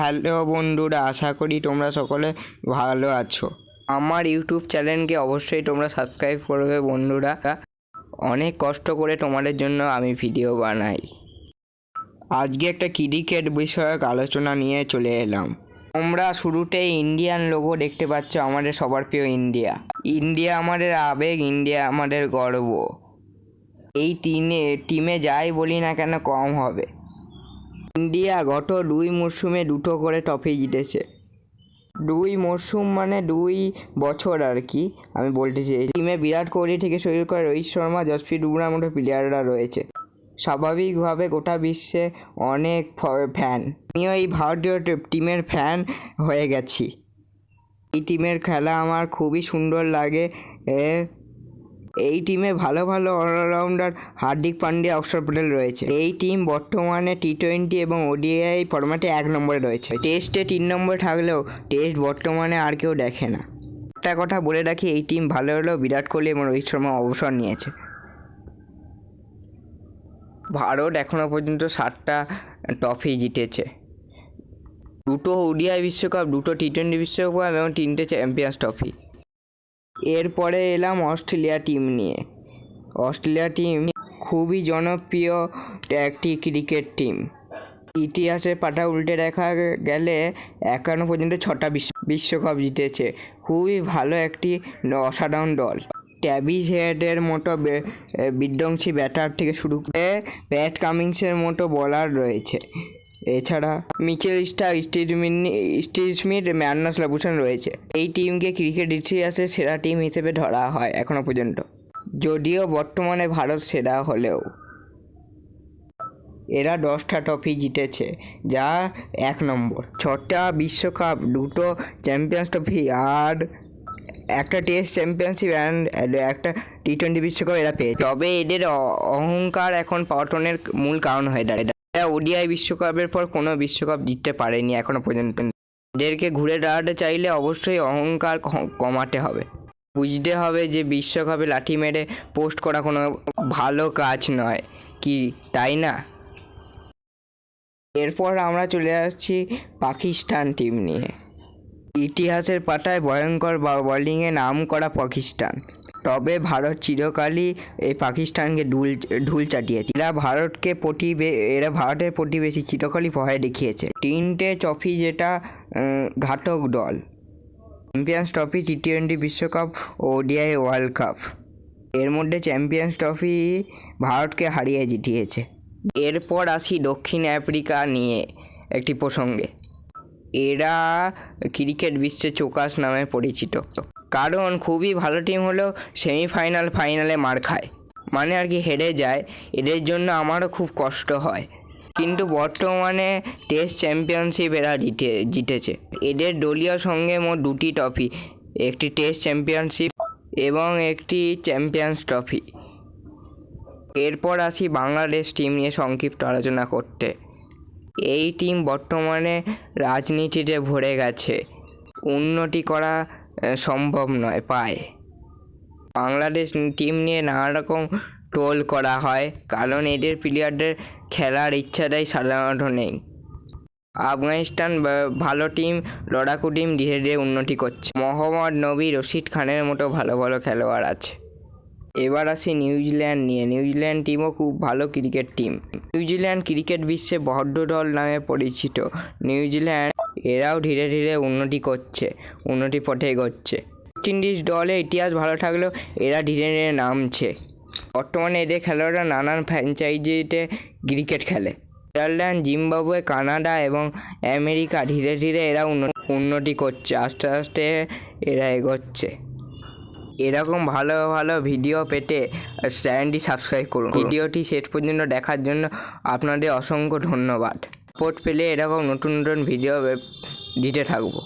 Hello বন্ধুরা, আশা করি তোমরা সকলে ভালো আছো। আমার ইউটিউব চ্যানেলকে অবশ্যই তোমরা সাবস্ক্রাইব করবে বন্ধুরা। অনেক কষ্ট করে তোমাদের জন্য আমি ভিডিও বানাই। আজকে একটা ক্রিকেট বিষয়ক আলোচনা নিয়ে চলে এলাম। তোমরা শুরুতেই ইন্ডিয়ান লোগো দেখতে পাচ্ছ, আমাদের সবার প্রিয় ইন্ডিয়া। ইন্ডিয়া আমাদের আবেগ, ইন্ডিয়া আমাদের গর্ব। এই টিমে যাই বলি না কেন কম হবে। ইন্ডিয়া গত 2 মরশুমে 2টো করে ট্রফি জিতেছে। 2 মরশুম মানে 2 বছর আর কি আমি বলতে চাই। টিমে বিরাট কোহলি থেকে শুরু করে রোহিত শর্মা, জসপ্রীত বুমরার মতো প্লেয়াররা রয়েছে। স্বাভাবিকভাবে গোটা বিশ্বে অনেক ফ্যান। আমিও এই ভারতীয় টিমের ফ্যান হয়ে গেছি। এই টিমের খেলা আমার খুবই সুন্দর লাগে। এই টিমে ভালো ভালো অলরাউন্ডার হার্দিক পান্ডিয়া, অক্ষর পটেল রয়েছে। এই টিম বর্তমানে টি20 এবং ওডিআই ফরম্যাটে 1 নম্বরে রয়েছে। টেস্টে 3 নম্বরে থাকলেও টেস্ট বর্তমানে আর কেউ দেখে না। একটা কথা বলে রাখি, এই টিম ভালো হলেও বিরাট কোহলি এবং রোহিত শর্মা অবসর নিয়েছে। ভারত এখনও পর্যন্ত 7টা ট্রফি জিতেছে। 2টো ওডিআই বিশ্বকাপ, 2টো টি20 বিশ্বকাপ এবং 3টে চ্যাম্পিয়ন্স ট্রফি। এরপরে এলাম অস্ট্রেলিয়া টিম নিয়ে। অস্ট্রেলিয়া টিম খুবই জনপ্রিয় একটি ক্রিকেট টিম। ইতিহাসের পাতা উল্টে দেখা গেলে এখনও পর্যন্ত 6টা বিশ্বকাপ জিতেছে। খুবই ভালো একটি অসাধারণ দল। ট্র্যাভিস হেডের মতো বিধ্বংসী ব্যাটার থেকে শুরু করে প্যাট কামিন্সের মতো বোলার রয়েছে। এছাড়া Mitchell Starc, Steve Smith, Marnus Labuschagne রয়েছে। এই টিমকে ক্রিকেট ইতিহাসের সেরা টিম হিসেবে ধরা হয় এখনও পর্যন্ত, যদিও বর্তমানে ভারত সেরা হলেও। এরা 10টা ট্রফি জিতেছে, যা 1 নম্বর। 6টা বিশ্বকাপ, 2টো চ্যাম্পিয়ন্স ট্রফি আর একটা টেস্ট চ্যাম্পিয়নশিপ অ্যান্ড একটা টি20 বিশ্বকাপ এরা পেয়েছে। তবে এদের অহংকার এখন পতনের মূল কারণ হয়ে দাঁড়ায়। এরা ওডিআই বিশ্বকাপের পর কোনো বিশ্বকাপ জিততে পারেনি এখনো পর্যন্ত। এদেরকে ঘুরে দাঁড়াতে চাইলে অবশ্যই অহংকার কমাতে হবে। বুঝতে হবে যে বিশ্বকাপে লাঠি মেরে পোস্ট করা কোনো ভালো কাজ নয়, কি তাই না? এরপর আমরা চলে আসছি পাকিস্তান টিম নিয়ে। ইতিহাসের পাতায় ভয়ঙ্কর বোলিংয়ে নাম করা পাকিস্তান। তবে ভারত চিরকালই এই পাকিস্তানকে ঢুল চাটিয়েছে। এরা ভারতের প্রতিবেশী চিরকালই ভয় দেখিয়েছে। 3টে ট্রফি যেটা ঘাতক দল: চ্যাম্পিয়ন্স ট্রফি, টি20 বিশ্বকাপ ও ওডিআই ওয়ার্ল্ড কাপ। এর মধ্যে চ্যাম্পিয়ন্স ট্রফি ভারতকে হারিয়ে জিতিয়েছে। এরপর আসি দক্ষিণ আফ্রিকা নিয়ে একটি প্রসঙ্গে। এরা ক্রিকেট বিশ্বে চোকাস নামে পরিচিত, কারণ খুবই ভালো টিম হলেও সেমিফাইনাল, ফাইনালে মার খায়, মানে আর কি হেরে যায়। এদের জন্য আমারও খুব কষ্ট হয়। কিন্তু বর্তমানে টেস্ট চ্যাম্পিয়নশিপ এরা জিতেছে। এদের দলীয় সঙ্গে মোট 2টি ট্রফি, একটি টেস্ট চ্যাম্পিয়নশিপ এবং একটি চ্যাম্পিয়ন্স ট্রফি। এরপর আসি বাংলাদেশ টিম নিয়ে সংক্ষিপ্ত আলোচনা করতে। এই টিম বর্তমানে রাজনীতিতে ভরে গেছে, উন্নতি করা সম্ভব নয় পায়। বাংলাদেশ টিম নিয়ে নানা রকম ট্রোল করা হয়, কারণ এদের প্লেয়ারদের খেলার ইচ্ছাটাই সাধারণত নেই। আফগানিস্তান ভালো টিম, লড়াকু টিম, ধীরে ধীরে উন্নতি করছে। মোহাম্মদ নবী, রশিদ খানের মতো ভালো ভালো খেলোয়াড় আছে। এবার আসি নিউজিল্যান্ড নিয়ে। নিউজিল্যান্ড টিমও খুব ভালো ক্রিকেট টিম। নিউজিল্যান্ড ক্রিকেট বিশ্বে বড্ড দল নামে পরিচিত। নিউজিল্যান্ড এরাও ধীরে ধীরে উন্নতি পথে এগোচ্ছে। ওয়েস্ট ইন্ডিজ দলের ইতিহাস ভালো থাকলেও এরা ধীরে ধীরে নামছে। বর্তমানে এদের খেলোয়াড়রা নানান ফ্র্যাঞ্চাইজিতে ক্রিকেট খেলে। নেদারল্যান্ড, জিম্বাবুয়ে, কানাডা এবং আমেরিকা, ধীরে ধীরে এরা উন্নতি করছে, আস্তে আস্তে এরা এগোচ্ছে। এরকম ভালো ভালো ভিডিও পেতে চ্যানেলটি সাবস্ক্রাইব করুন। ভিডিওটি শেষ পর্যন্ত দেখার জন্য আপনাদের অসংখ্য ধন্যবাদ। সাপোর্ট পেলে এরকম নতুন নতুন ভিডিও দিতে থাকবো।